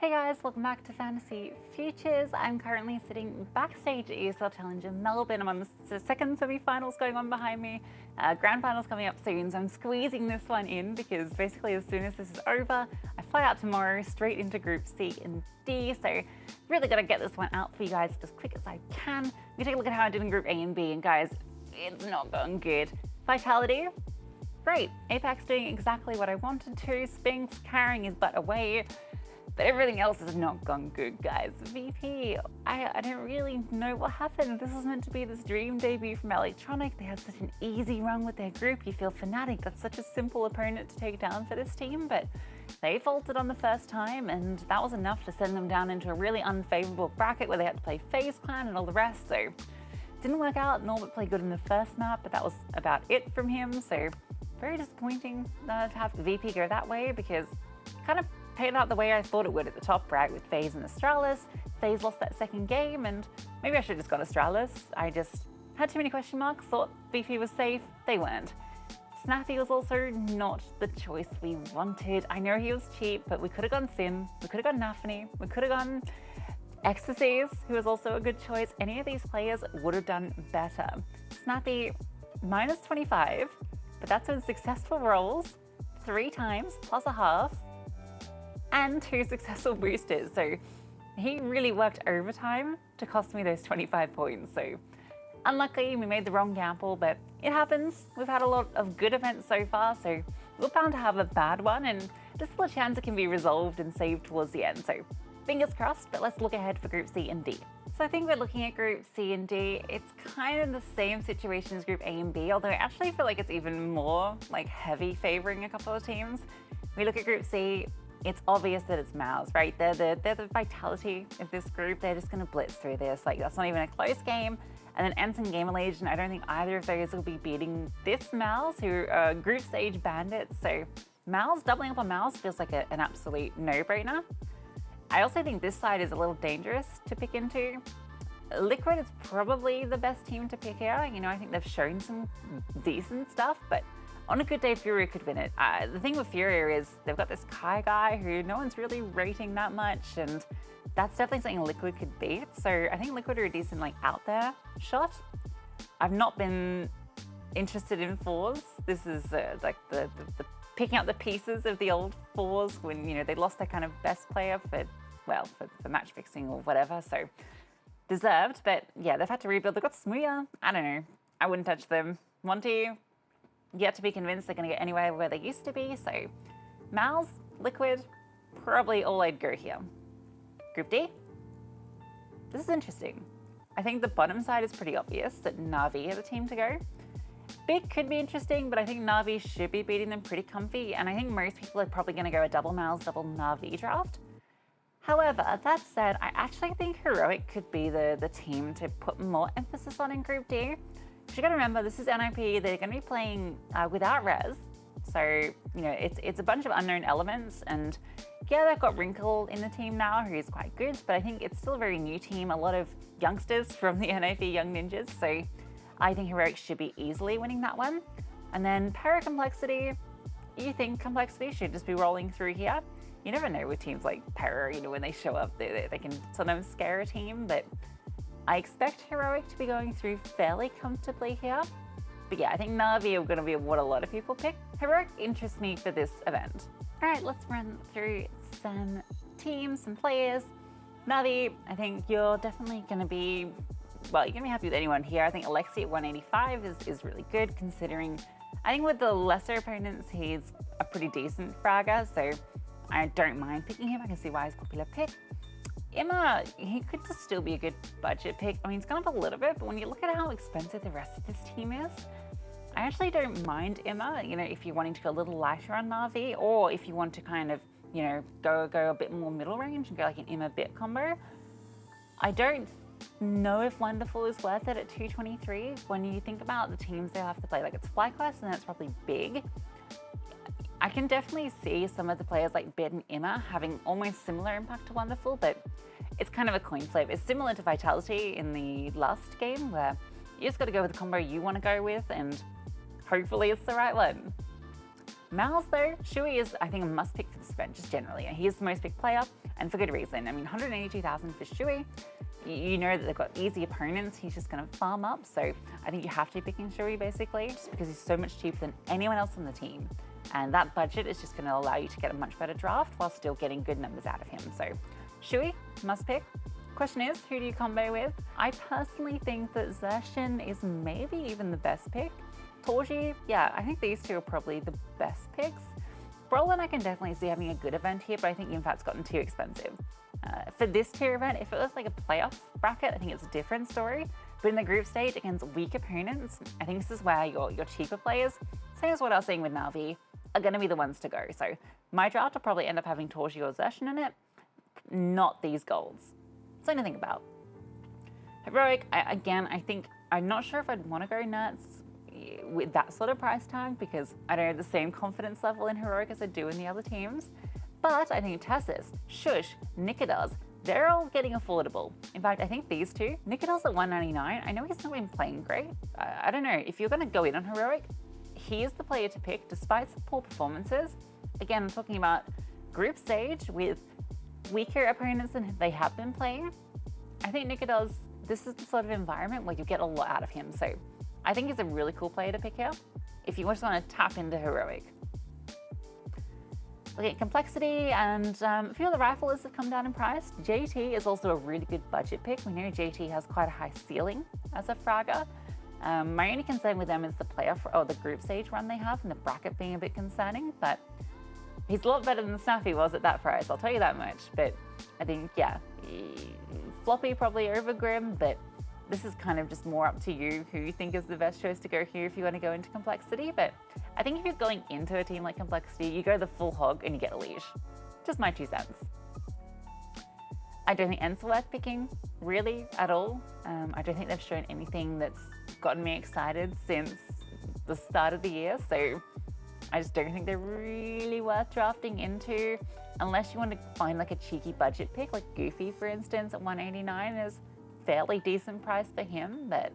Hey guys, welcome back to Fantasy Futures. I'm currently sitting backstage at ESL Challenge in Melbourne. I'm on the second semi-finals going on behind me. Grand finals coming up soon, so I'm squeezing this one in because basically as soon as this is over, I fly out tomorrow straight into Group C and D. So really gotta get this one out for you guys as quick as I can. We take a look at how I did in Group A and B, and guys, it's not going good. Vitality, great. Apex doing exactly what I wanted to. Spinks carrying his butt away. But everything else has not gone good, guys. VP, I don't really know what happened. This was meant to be this dream debut from Electronic. They had such an easy run with their group. You feel Fnatic, that's such a simple opponent to take down for this team, but they faltered on the first time, and that was enough to send them down into a really unfavorable bracket where they had to play FaZe Clan and all the rest, so it didn't work out. Norbert played good in the first map, but that was about it from him, so very disappointing to have VP go that way because kind of played out the way I thought it would at the top, right, with FaZe and Astralis. FaZe lost that second game, and maybe I should have just got Astralis. I just had too many question marks, thought VP was safe, they weren't. Snappy was also not the choice we wanted. I know he was cheap, but we could have gone Sim, we could have gone Nafany, we could have gone Ecstasies, who was also a good choice. Any of these players would have done better. Snappy, minus 25, but that's with successful rolls 3 times, plus a half, and 2 successful boosters. So he really worked overtime to cost me those 25 points. So unluckily, we made the wrong gamble, but it happens. We've had a lot of good events so far, so we're bound to have a bad one, and there's still a chance it can be resolved and saved towards the end. So fingers crossed, but let's look ahead for Group C and D. So I think we're looking at Group C and D. It's kind of the same situation as Group A and B, although I actually feel like it's even more like heavy favoring a couple of teams. We look at Group C, it's obvious that it's MOUZ, right? They're the vitality of this group. They're just going to blitz through this. Like, that's not even a close game. And then Ensign Gamer Legion, I don't think either of those will be beating this MOUZ, who are group stage bandits. So MOUZ, doubling up on MOUZ feels like an absolute no-brainer. I also think this side is a little dangerous to pick into. Liquid is probably the best team to pick here. You know, I think they've shown some decent stuff, but on a good day, Furia could win it. The thing with Furia is they've got this Kai guy who no one's really rating that much, and that's definitely something Liquid could beat. So I think Liquid are a decent out there shot. I've not been interested in fours. This is like the picking up the pieces of the old fours when, you know, they lost their kind of best player for match fixing or whatever. So deserved, but yeah, they've had to rebuild. They've got Smuya. I don't know. I wouldn't touch them. Monty, yet to be convinced they're going to get anywhere where they used to be. So MOUZ, Liquid, probably all I'd go here. Group D. This is interesting. I think the bottom side is pretty obvious that Na'Vi are the team to go. Big could be interesting, but I think Na'Vi should be beating them pretty comfy, and I think most people are probably going to go a double MOUZ, double Na'Vi draft. However, that said, I actually think Heroic could be the team to put more emphasis on in Group D. But you got to remember, this is NIP. They're going to be playing without Res, so you know it's a bunch of unknown elements. And yeah, they've got Wrinkle in the team now, who's quite good, but I think it's still a very new team. A lot of youngsters from the NIP Young Ninjas, so I think Heroic should be easily winning that one. And then Para Complexity, you think Complexity should just be rolling through here. You never know with teams like Para, you know, when they show up, they can sometimes scare a team, but I expect Heroic to be going through fairly comfortably here. But yeah, I think Na'Vi are going to be what a lot of people pick. Heroic interests me for this event. All right, let's run through some teams, some players. Na'Vi, I think you're definitely going to be, well, you're going to be happy with anyone here. I think Alexi at 185 is really good, considering I think with the lesser opponents, he's a pretty decent fragger, so I don't mind picking him. I can see why he's a popular pick. Emma, he could just still be a good budget pick. I mean, he's gone up a little bit, but when you look at how expensive the rest of this team is, I actually don't mind Emma, you know, if you're wanting to go a little lighter on Na'Vi, or if you want to kind of, you know, go a bit more middle range and go like an Emma bit combo. I don't know if Wonderful is worth it at 223. When you think about the teams they'll have to play, like it's FlyQuest and that's probably big. I can definitely see some of the players like Bit and Emma having almost similar impact to Wonderful, but it's kind of a coin flip. It's similar to Vitality in the last game, where you just got to go with the combo you want to go with, and hopefully it's the right one. Mal's though, Shui is, I think, a must pick for this event just generally. He is the most picked player, and for good reason. I mean, 182,000 for Shui. You know that they've got easy opponents. He's just going to farm up. So I think you have to be picking Shui basically, just because he's so much cheaper than anyone else on the team. And that budget is just going to allow you to get a much better draft while still getting good numbers out of him. So Shui, must pick. Question is, who do you combo with? I personally think that Zacian is maybe even the best pick. Torji, yeah, I think these two are probably the best picks. Brolin I can definitely see having a good event here, but I think Infat's gotten too expensive. For this tier event, if it was like a playoff bracket, I think it's a different story. But in the group stage against weak opponents, I think this is where your cheaper players, same as what I was saying with Na'Vi, are going to be the ones to go. So my draft will probably end up having Torji or Zacian in it, not these golds. Something to think about. Heroic, I think, I'm not sure if I'd want to go nuts with that sort of price tag because I don't have the same confidence level in Heroic as I do in the other teams. But I think Tassis, Shush, Nikodas, they're all getting affordable. In fact, I think these two, Nikodas at 199, I know he's not been playing great. I don't know, if you're going to go in on Heroic, he is the player to pick despite some poor performances. Again, I'm talking about group stage with weaker opponents than they have been playing. I think Nikodas, this is the sort of environment where you get a lot out of him. So I think he's a really cool player to pick here if you just want to tap into Heroic. Looking at complexity, and a few of the riflers have come down in price. JT is also a really good budget pick. We know JT has quite a high ceiling as a fragger. My only concern with them is the playoff or the group stage run they have, and the bracket being a bit concerning. But he's a lot better than Snappy was at that price, I'll tell you that much. But I think, yeah, Floppy probably over Grim, but this is kind of just more up to you who you think is the best choice to go here if you want to go into complexity. But I think if you're going into a team like complexity, you go the full hog and you get a leash. Just my 2 cents. I don't think Ents are worth picking, really, at all. I don't think they've shown anything that's gotten me excited since the start of the year. So I just don't think they're really worth drafting into unless you want to find like a cheeky budget pick, like Goofy, for instance, at 189 is fairly decent price for him, but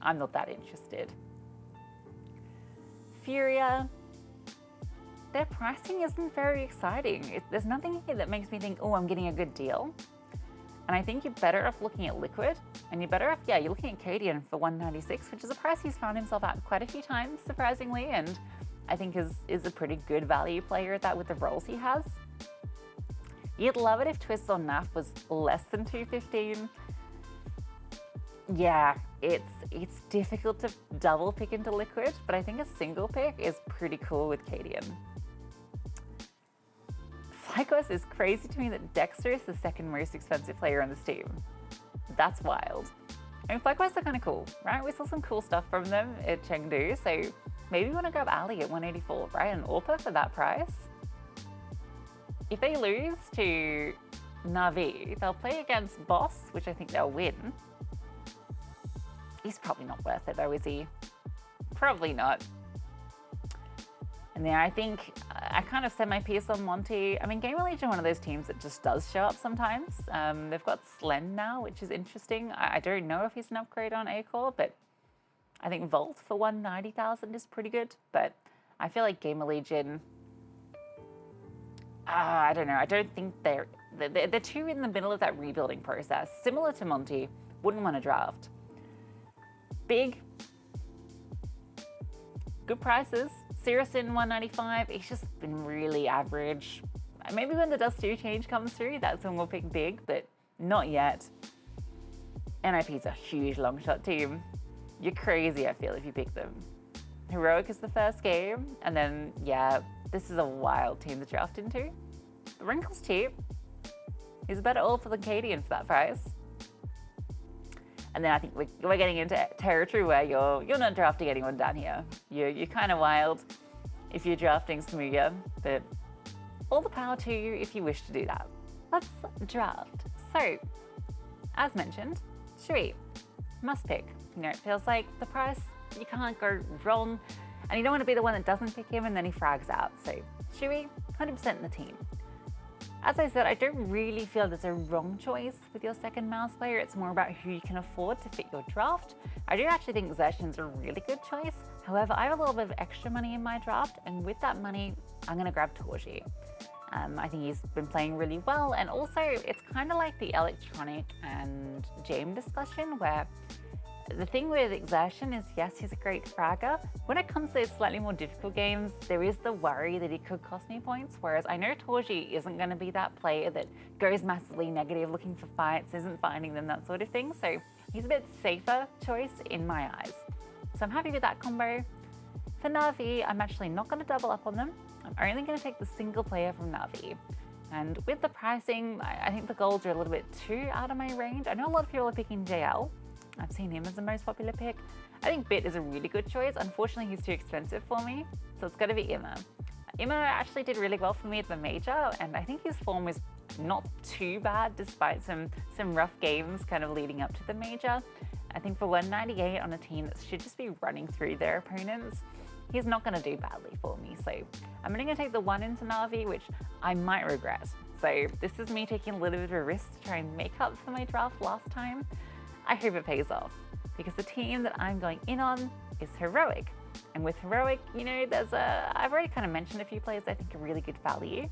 I'm not that interested. Furia, their pricing isn't very exciting. There's nothing here that makes me think, oh, I'm getting a good deal. And I think you're better off looking at Liquid, and you're better off, yeah, you're looking at Cadian for 196, which is a price he's found himself at quite a few times, surprisingly, and I think is a pretty good value player at that with the roles he has. You'd love it if Twist or Naf was less than 215. Yeah, it's difficult to double pick into Liquid, but I think a single pick is pretty cool with Cadian. FlyQuest is crazy to me that Dexter is the second most expensive player on this team. That's wild. I mean, FlyQuest are kind of cool, right? We saw some cool stuff from them at Chengdu, so maybe you want to grab Ali at 184, right? And Orpa for that price. If they lose to Na'Vi, they'll play against Boss, which I think they'll win. He's probably not worth it though, is he? Probably not. And then I think I kind of said my piece on Monty. I mean, Gamer Legion are one of those teams that just does show up sometimes. They've got Slen now, which is interesting. I don't know if he's an upgrade on A-Core, but I think Volt for 190,000 is pretty good. But I feel like Gamer Legion, I don't know. I don't think they're too in the middle of that rebuilding process. Similar to Monty, wouldn't want to draft. Big, good prices. Sirison 195, he's just been really average. Maybe when the Dust 2 change comes through, that's when we'll pick Big, but not yet. NIP's a huge long shot team. You're crazy, I feel, if you pick them. Heroic is the first game, and then, yeah, this is a wild team to draft into. The Wrinkle's cheap. He's a better Ulfa than Cadian for that price. And then I think we're getting into territory where you're not drafting anyone down here. You're kind of wild if you're drafting Smooya, but all the power to you if you wish to do that. Let's draft. So, as mentioned, Shui, must pick. You know, it feels like the price, you can't go wrong, and you don't want to be the one that doesn't pick him and then he frags out. So, Shui, 100% in the team. As I said, I don't really feel there's a wrong choice with your second mouse player. It's more about who you can afford to fit your draft. I do actually think Zacian's a really good choice. However, I have a little bit of extra money in my draft, and with that money, I'm going to grab Torji. I think he's been playing really well, and also it's kind of like the electronic and game discussion where the thing with Exertion is, yes, he's a great fragger. When it comes to those slightly more difficult games, there is the worry that he could cost me points, whereas I know Torji isn't going to be that player that goes massively negative looking for fights, isn't finding them, that sort of thing, so he's a bit safer choice in my eyes. So I'm happy with that combo. For Na'Vi, I'm actually not going to double up on them. I'm only going to take the single player from Na'Vi. And with the pricing, I think the golds are a little bit too out of my range. I know a lot of people are picking JL. I've seen him as the most popular pick. I think Bit is a really good choice. Unfortunately, he's too expensive for me, so it's got to be Immer. Immer actually did really well for me at the major, and I think his form was not too bad despite some rough games kind of leading up to the major. I think for 198 on a team that should just be running through their opponents, he's not going to do badly for me. So I'm only going to take the 1 into Na'Vi, which I might regret. So this is me taking a little bit of a risk to try and make up for my draft last time. I hope it pays off, because the team that I'm going in on is Heroic. And with Heroic, you know, I've already kind of mentioned a few players I think are really good value.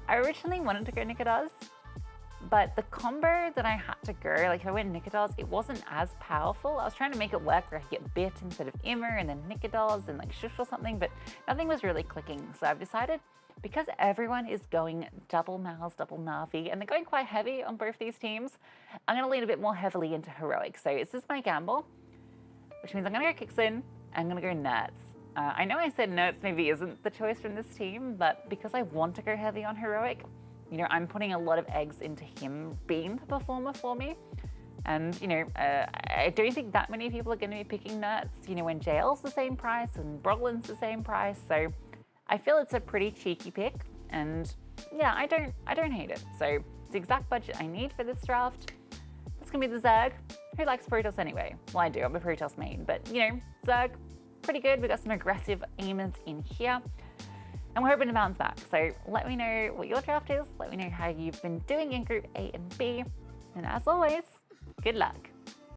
I originally wanted to go Nikodas, but the combo that I had to go, like if I went Nikodas, it wasn't as powerful. I was trying to make it work where I could get Bit instead of Immer and then Nikodas and like Shush or something, but nothing was really clicking. So I've decided, because everyone is going double Mouse, double Na'Vi, and they're going quite heavy on both these teams, I'm going to lean a bit more heavily into Heroic. So this is my gamble, which means I'm going to go Kixin, I'm going to go Nerds. I know I said Nerds maybe isn't the choice from this team, but because I want to go heavy on Heroic, you know, I'm putting a lot of eggs into him being the performer for me. And, you know, I don't think that many people are going to be picking Nerds, you know, when JL's the same price and Broglin's the same price. So I feel it's a pretty cheeky pick, and yeah, I don't hate it. So it's the exact budget I need for this draft. It's gonna be the Zerg. Who likes Protoss anyway? Well, I do, I'm a Protoss main, but you know, Zerg, pretty good. We've got some aggressive aimers in here, and we're hoping to bounce back. So let me know what your draft is. Let me know how you've been doing in Group A and B. And as always, good luck.